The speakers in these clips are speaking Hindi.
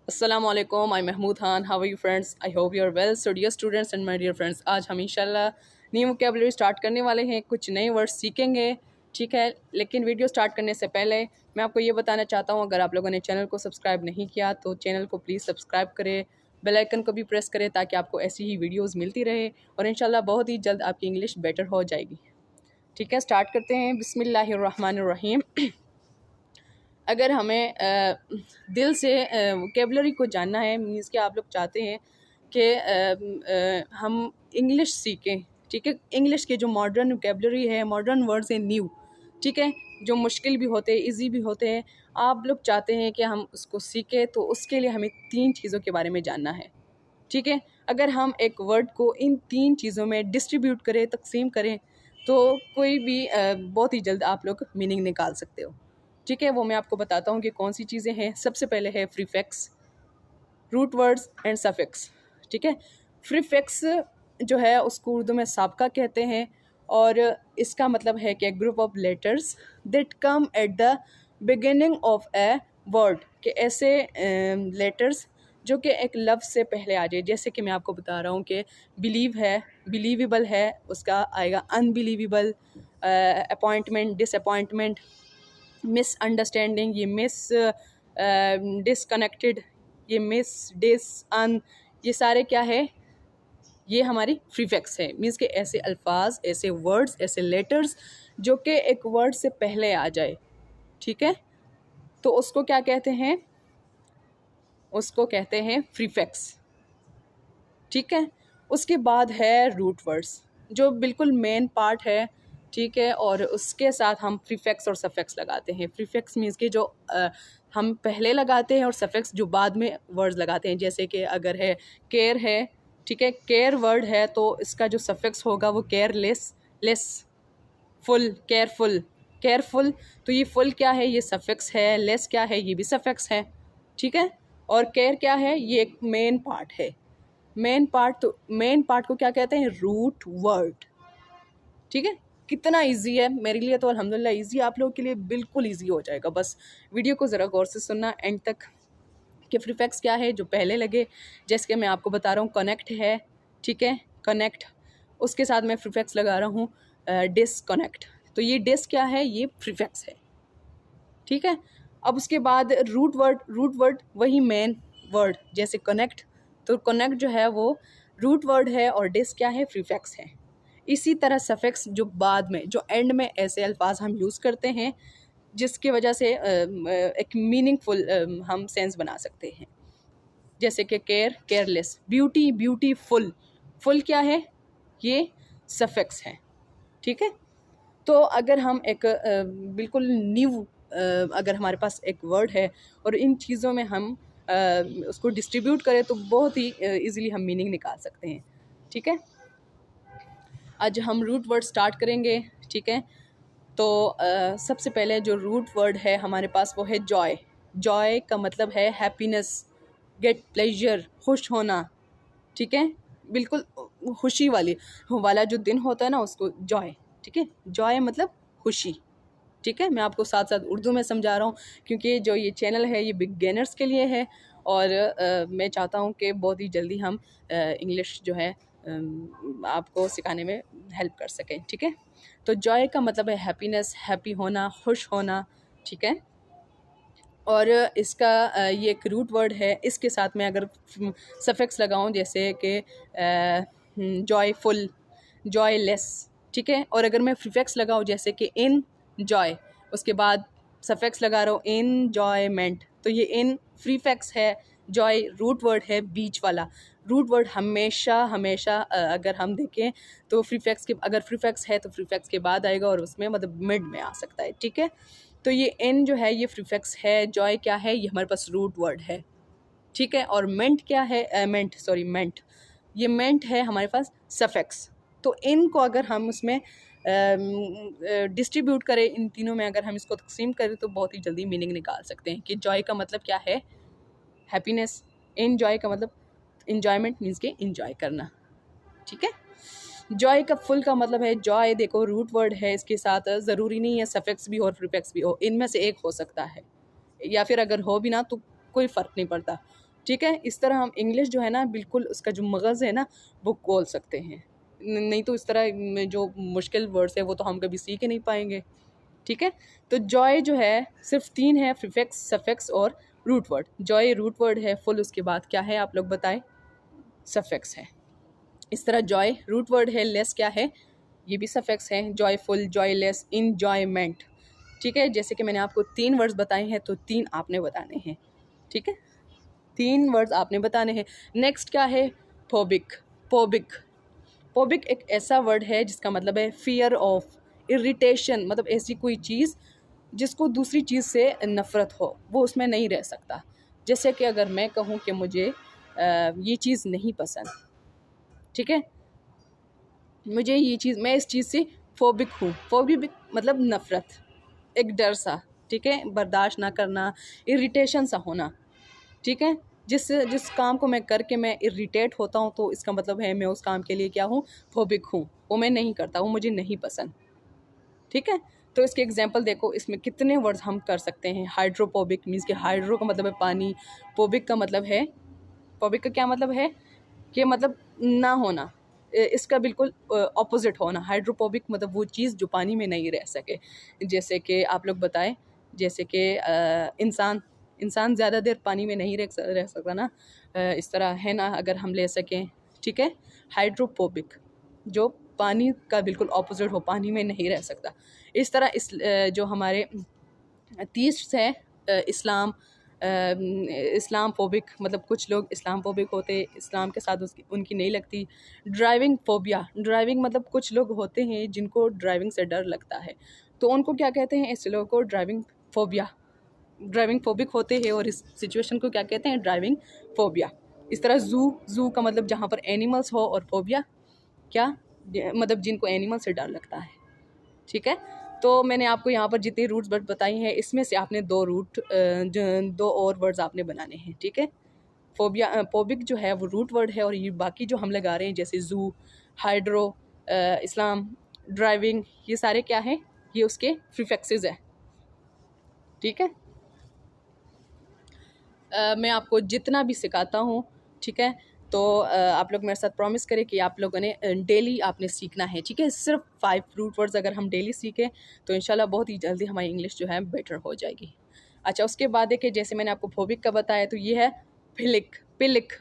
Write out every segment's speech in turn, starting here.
अस्सलामु अलैकुम, I Mahmood Khan. How are you friends? I hope you are well. So dear students and my dear friends, आज हम इंशाल्लाह न्यू वोकैबुलरी स्टार्ट करने वाले हैं, कुछ नए वर्ड्स सीखेंगे। ठीक है, लेकिन वीडियो स्टार्ट करने से पहले मैं आपको ये बताना चाहता हूँ, अगर आप लोगों ने चैनल को सब्सक्राइब नहीं किया तो चैनल को प्लीज़ सब्सक्राइब करें, बेल आइकन को भी प्रेस करें ताकि आपको ऐसी ही वीडियोज़ मिलती रहे और इंशाल्लाह बहुत ही जल्द आपकी इंग्लिश बेटर हो जाएगी। ठीक है, स्टार्ट करते हैं। बिस्मिल्लाहिर्रहमानिर्रहीम। अगर हमें दिल से वोकेबलरी को जानना है, मीन्स कि आप लोग चाहते हैं कि हम इंग्लिश सीखें। ठीक है, इंग्लिश के जो मॉडर्न वोकेबलरी है, मॉडर्न वर्ड्स हैं न्यू, ठीक है, जो मुश्किल भी होते हैं, इजी भी होते हैं, आप लोग चाहते हैं कि हम उसको सीखें, तो उसके लिए हमें 3 चीज़ों के बारे में जानना है। ठीक है, अगर हम एक वर्ड को इन 3 चीज़ों में डिस्ट्रीब्यूट करें, तकसीम करें, तो कोई भी बहुत ही जल्द आप लोग मीनिंग निकाल सकते हो। ठीक है, वो मैं आपको बताता हूँ कि कौन सी चीज़ें हैं। सबसे पहले है prefix, root words and suffix. ठीक है, प्रीफिक्स जो है उसको उर्दू में साबका कहते हैं और इसका मतलब है कि group of letters that come at the beginning of a word, के ऐसे लेटर्स जो कि एक लफ्ज़ से पहले आ जाए। जैसे कि मैं आपको बता रहा हूँ कि बिलीव है, बिलीवेबल है, उसका आएगा अनबिलीवेबल, अपॉइंटमेंट, डिसअपॉइंटमेंट, मिसअंडरस्टैंडिंग, ये डिसकनेक्टेड, ये मिस डिस अन, ये सारे क्या है, ये हमारी प्रीफिक्स है। मीन्स कि ऐसे अल्फाज, ऐसे वर्ड्स, ऐसे लेटर्स जो कि एक वर्ड से पहले आ जाए। ठीक है, तो उसको क्या कहते हैं? उसको कहते हैं प्रीफिक्स। ठीक है, उसके बाद है रूट वर्ड्स, जो बिल्कुल मेन पार्ट है। ठीक है, और उसके साथ हम प्रीफिक्स और सफिक्स लगाते हैं। प्रीफिक्स मीन्स कि जो हम पहले लगाते हैं और सफिक्स जो बाद में वर्ड्स लगाते हैं। जैसे कि अगर है केयर है, ठीक है, केयर वर्ड है तो इसका जो सफिक्स होगा वो careless, less, full, careful, careful, तो ये फुल क्या है, ये सफिक्स है। लेस क्या है, ये भी सफिक्स है। ठीक है, और केयर क्या है, ये एक मेन पार्ट है। मेन पार्ट, तो मेन पार्ट को क्या कहते हैं? Root word. ठीक है, कितना इजी है मेरे लिए तो अल्हम्दुलिल्लाह इजी, आप लोगों के लिए बिल्कुल इजी हो जाएगा। बस वीडियो को ज़रा गौर से सुनना एंड तक कि प्रीफिक्स क्या है जो पहले लगे। जैसे कि मैं आपको बता रहा हूँ कनेक्ट है, ठीक है, कनेक्ट, उसके साथ मैं प्रीफिक्स लगा रहा हूँ डिसकनेक्ट, तो ये डिस क्या है, ये प्रीफिक्स है। ठीक है, अब उसके बाद रूट वर्ड, रूट वर्ड वही मेन वर्ड, जैसे कनेक्ट, तो कनेक्ट जो है वो रूट वर्ड है और डिस क्या है, प्रीफिक्स है। इसी तरह सफिक्स जो बाद में, जो एंड में ऐसे अल्फाज हम यूज़ करते हैं जिसकी वजह से एक मीनिंगफुल हम सेंस बना सकते हैं। जैसे कि care, careless, beauty, beautiful, full क्या है, ये सफिक्स है। ठीक है, तो अगर हम एक बिल्कुल न्यू, अगर हमारे पास एक वर्ड है और इन चीज़ों में हम उसको डिस्ट्रीब्यूट करें तो बहुत ही इजीली हम मीनिंग निकाल सकते हैं। ठीक है, आज हम रूट वर्ड स्टार्ट करेंगे। ठीक है, तो सबसे पहले जो रूट वर्ड है हमारे पास वो है जॉय। जॉय का मतलब है हैप्पीनेस, गेट प्लेजर, खुश होना। ठीक है, बिल्कुल खुशी वाला जो दिन होता है ना उसको जॉय। ठीक है, जॉय मतलब खुशी। ठीक है, मैं आपको साथ साथ उर्दू में समझा रहा हूँ क्योंकि जो ये चैनल है ये बिगिनर्स के लिए है और मैं चाहता हूँ कि बहुत ही जल्दी हम इंग्लिश जो है आपको सिखाने में हेल्प कर सकें। ठीक है, तो जॉय का मतलब है हैप्पीनेस, हैप्पी होना, खुश होना। ठीक है, और इसका ये एक रूट वर्ड है। इसके साथ में अगर सफिक्स लगाऊं जैसे कि जॉयफुल, जॉयलेस, ठीक है, और अगर मैं प्रीफिक्स लगाऊं जैसे कि इन जॉय, उसके बाद सफिक्स लगा रहा हूँ इनजॉयमेंट, तो ये इन प्रीफिक्स है, जॉय रूट वर्ड है बीच वाला। रूट वर्ड हमेशा हमेशा अगर हम देखें तो प्रीफिक्स के, अगर प्रीफिक्स है तो प्रीफिक्स के बाद आएगा और उसमें मतलब मिड में आ सकता है। ठीक है, तो ये इन जो है ये प्रीफिक्स है, जॉय क्या है, ये हमारे पास रूट वर्ड है। ठीक है, और मेंट क्या है, मेंट, ये मेंट है हमारे पास सफिक्स। तो इन को अगर हम उसमें डिस्ट्रीब्यूट करें, इन तीनों में अगर हम इसको तकसीम करें तो बहुत ही जल्दी मीनिंग निकाल सकते हैं कि जॉय का मतलब क्या है, हैप्पीनेस, इनजॉय का मतलब इन्जॉयमेंट, मीन्स के इन्जॉय करना। ठीक है, जॉय का फुल का मतलब है जॉय, देखो रूट वर्ड है, इसके साथ ज़रूरी नहीं है सफिक्स भी और प्रीफिक्स भी हो, इनमें से एक हो सकता है, या फिर अगर हो भी ना तो कोई फ़र्क नहीं पड़ता। ठीक है। इस तरह हम इंग्लिश जो है ना बिल्कुल उसका जो मगज़ है ना वो खोल सकते हैं। नहीं तो इस तरह में जो मुश्किल वर्ड्स है वो तो हम कभी सीख ही नहीं पाएंगे। ठीक है। तो जॉय जो है सिर्फ 3 है, प्रीफिक्स, सफिक्स और root word. Joy root word है, फुल उसके बाद क्या है आप लोग बताएं, सफिक्स है। इस तरह जॉय रूट वर्ड है, लेस क्या है, ये भी सफिक्स है, जॉयफुल, जॉयलेस, इंजॉयमेंट। ठीक है। जैसे कि मैंने आपको 3 वर्ड्स बताए हैं तो 3 आपने बताने हैं। ठीक है, 3 वर्ड्स आपने बताने हैं। नेक्स्ट क्या है, फोबिक। फोबिक, फोबिक एक ऐसा वर्ड है जिसका मतलब है फियर ऑफ, इरिटेशन, मतलब ऐसी कोई चीज़ जिसको दूसरी चीज़ से नफ़रत हो, वो उसमें नहीं रह सकता। जैसे कि अगर मैं कहूँ कि मुझे ये चीज़ नहीं पसंद, ठीक है, मुझे ये चीज़, मैं इस चीज़ से फोबिक हूँ। फोबिक मतलब नफ़रत, एक डर सा, ठीक है, बर्दाश्त ना करना, इरिटेशन सा होना। ठीक है, जिस काम को मैं करके मैं इरिटेट होता हूँ तो इसका मतलब है मैं उस काम के लिए क्या हूँ, फोबिक हूँ, वो मैं नहीं करता, वो मुझे नहीं पसंद। ठीक है। तो इसके एग्जांपल देखो, इसमें कितने वर्ड्स हम कर सकते हैं। हाइड्रोपोबिक मीन्स कि हाइड्रो का मतलब है पानी, पोबिक का मतलब है, पोबिक का क्या मतलब है कि मतलब ना होना, इसका बिल्कुल ऑपोजिट होना। हाइड्रोपोबिक मतलब वो चीज़ जो पानी में नहीं रह सके। जैसे कि आप लोग बताएं, जैसे कि इंसान, इंसान ज़्यादा देर पानी में नहीं रह सकता ना, इस तरह है ना, अगर हम ले सकें। ठीक है, हाइड्रोपोबिक जो पानी का बिल्कुल ऑपोजिट हो, पानी में नहीं रह सकता। इस तरह जो हमारे 30 है, इस्लाम, इस्लाम फोबिक, मतलब कुछ लोग इस्लाम फोबिक होते, इस्लाम के साथ उनकी नहीं लगती। ड्राइविंग फोबिया, ड्राइविंग मतलब कुछ लोग होते हैं जिनको ड्राइविंग से डर लगता है, तो उनको क्या कहते हैं, ऐसे लोगों को ड्राइविंग फोबिया, ड्राइविंग फोबिक होते हैं, और इस सिचुएशन को क्या कहते हैं, ड्राइविंग फोबिया। इस तरह जू का मतलब जहाँ पर एनिमल्स हो, और फोबिया क्या, मतलब जिनको एनिमल से डर लगता है। ठीक है। तो मैंने आपको यहाँ पर जितनी रूट्स वर्ड बताई हैं, इसमें से आपने 2 और वर्ड्स आपने बनाने हैं। ठीक है। फोबिया, फोबिक जो है वो रूट वर्ड है, और ये बाकी जो हम लगा रहे हैं जैसे जू, हाइड्रो, इस्लाम, ड्राइविंग, ये सारे क्या हैं, ये उसके प्रीफिक्सेस है। ठीक है। मैं आपको जितना भी सिखाता हूँ, ठीक है, तो आप लोग मेरे साथ प्रॉमिस करें कि आप लोगों ने डेली आपने सीखना है। ठीक है, सिर्फ 5 रूट वर्ड्स अगर हम डेली सीखें तो इंशाल्लाह बहुत ही जल्दी हमारी इंग्लिश जो है बेटर हो जाएगी। अच्छा, उसके बाद देखिए, जैसे मैंने आपको फोबिक का बताया, तो ये है पिलिक। पिलिक,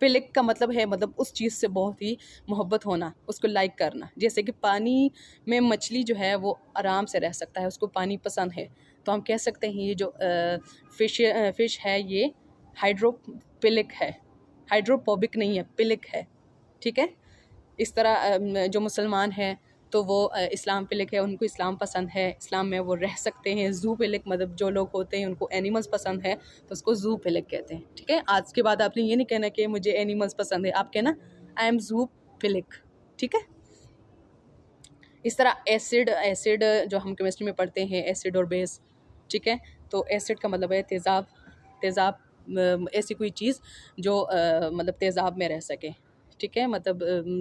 पिलिक का मतलब है, मतलब उस चीज़ से बहुत ही मोहब्बत होना, उसको लाइक करना। जैसे कि पानी में मछली जो है वो आराम से रह सकता है, उसको पानी पसंद है, तो हम कह सकते हैं ये जो फ़िश है ये हाइड्रोपिलिक है, हाइड्रोपोबिक नहीं है, पिलिक है। ठीक है। इस तरह जो मुसलमान हैं तो वो इस्लाम पिलिक है, उनको इस्लाम पसंद है, इस्लाम में वो रह सकते हैं। जू पिलिक मतलब जो लोग होते हैं उनको एनिमल्स पसंद है, तो उसको जू पिलिक कहते हैं। ठीक है। आज के बाद आपने ये नहीं कहना कि मुझे एनिमल्स पसंद है, आप कहना आई एम जू पिलिक। ठीक है। इस तरह एसिड, एसिड जो हम केमिस्ट्री में पढ़ते हैं, एसिड और बेस। ठीक है। तो एसिड का मतलब है तेज़ाब, तेज़ाब ऐसी कोई चीज़ जो मतलब तेज़ाब में रह सके। ठीक है, मतलब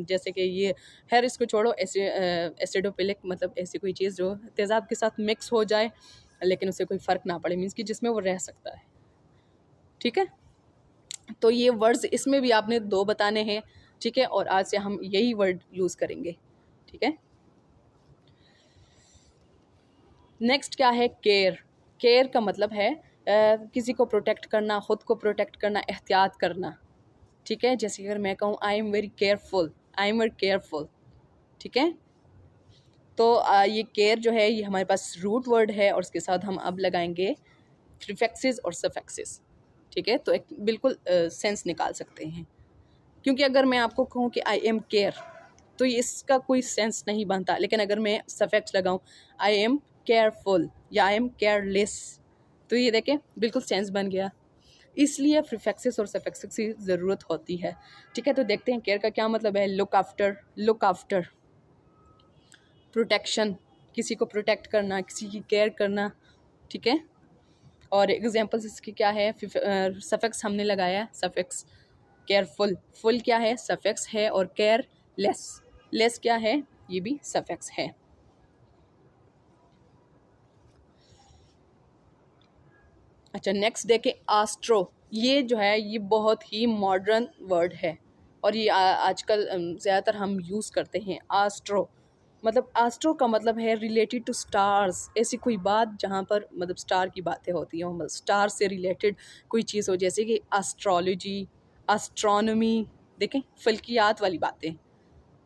जैसे कि ये खैर इसको छोड़ो, एसिडोपिलिक मतलब ऐसी कोई चीज़ जो तेज़ाब के साथ मिक्स हो जाए लेकिन उससे कोई फ़र्क ना पड़े, मीन्स कि जिसमें वो रह सकता है। ठीक है। तो ये वर्ड्स इसमें भी आपने 2 बताने हैं। ठीक है, और आज से हम यही वर्ड यूज़ करेंगे। ठीक है। नेक्स्ट क्या है, केयर। केयर का मतलब है किसी को प्रोटेक्ट करना, ख़ुद को प्रोटेक्ट करना, एहतियात करना। ठीक है। जैसे अगर मैं कहूँ I am very careful, I am very careful. ठीक है। तो ये केयर जो है ये हमारे पास रूट वर्ड है, और उसके साथ हम अब लगाएंगे प्रीफिक्सेस और सफिक्सेस। ठीक है। तो एक बिल्कुल सेंस निकाल सकते हैं, क्योंकि अगर मैं आपको कहूँ कि आई एम केयर तो इसका कोई सेंस नहीं बनता, लेकिन अगर मैं सफिक्स लगाऊँ आई एम केयरफुल या आई एम केयरलेस, तो ये देखें बिल्कुल सेंस बन गया। इसलिए प्रीफिक्सेस और सफिक्सेस की ज़रूरत होती है। ठीक है। तो देखते हैं केयर का क्या मतलब है। Look after, look after, protection, किसी को प्रोटेक्ट करना, किसी की केयर करना। ठीक है। और एग्जांपल्स इसकी क्या है, सफिक्स हमने लगाया, सफिक्स केयरफुल, फुल क्या है, सफिक्स है, और केयर लेस, लेस क्या है, ये भी सफिक्स है। अच्छा, नेक्स्ट देखें, आस्ट्रो। ये जो है ये बहुत ही मॉडर्न वर्ड है और ये आजकल ज़्यादातर हम यूज़ करते हैं। आस्ट्रो मतलब आस्ट्रो का मतलब है रिलेटेड टू स्टार्स, ऐसी कोई बात जहाँ पर मतलब स्टार की बातें होती हैं, मतलब स्टार से रिलेटेड कोई चीज़ हो, जैसे कि एस्ट्रोलॉजी, एस्ट्रोनॉमी, देखें फल्कियात वाली बातें,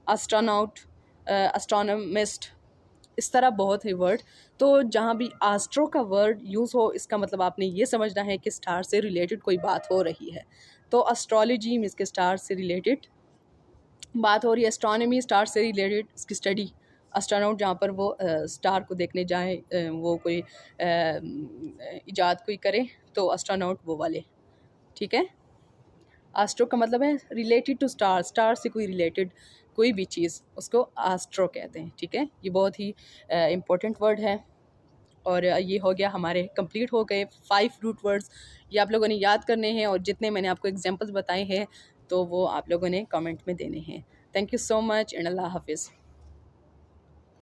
एस्ट्रोनॉट, एस्ट्रोनमिस्ट, इस तरह बहुत है वर्ड। तो जहाँ भी एस्ट्रो का वर्ड यूज़ हो इसका मतलब आपने ये समझना है कि स्टार से रिलेटेड कोई बात हो रही है। तो एस्ट्रोलॉजी मीन्स के स्टार से रिलेटेड बात हो रही है, एस्ट्रोनॉमी स्टार से रिलेटेड इसकी स्टडी, एस्ट्रोनॉट जहाँ पर वो स्टार को देखने जाए, वो कोई इजाद कोई करे तो एस्ट्रोनॉट वो वाले, ठीक है। एस्ट्रो का मतलब है रिलेटेड टू स्टार, स्टार से कोई रिलेटेड कोई भी चीज़ उसको एस्ट्रो कहते हैं, ठीक है। ये बहुत ही इम्पोर्टेंट वर्ड है। और ये हो गया हमारे कंप्लीट हो गए 5 रूट वर्ड्स। ये आप लोगों ने याद करने हैं और जितने मैंने आपको एग्जांपल्स बताए हैं तो वो आप लोगों ने कमेंट में देने हैं। Thank you so much and अल्लाह हाफिज़।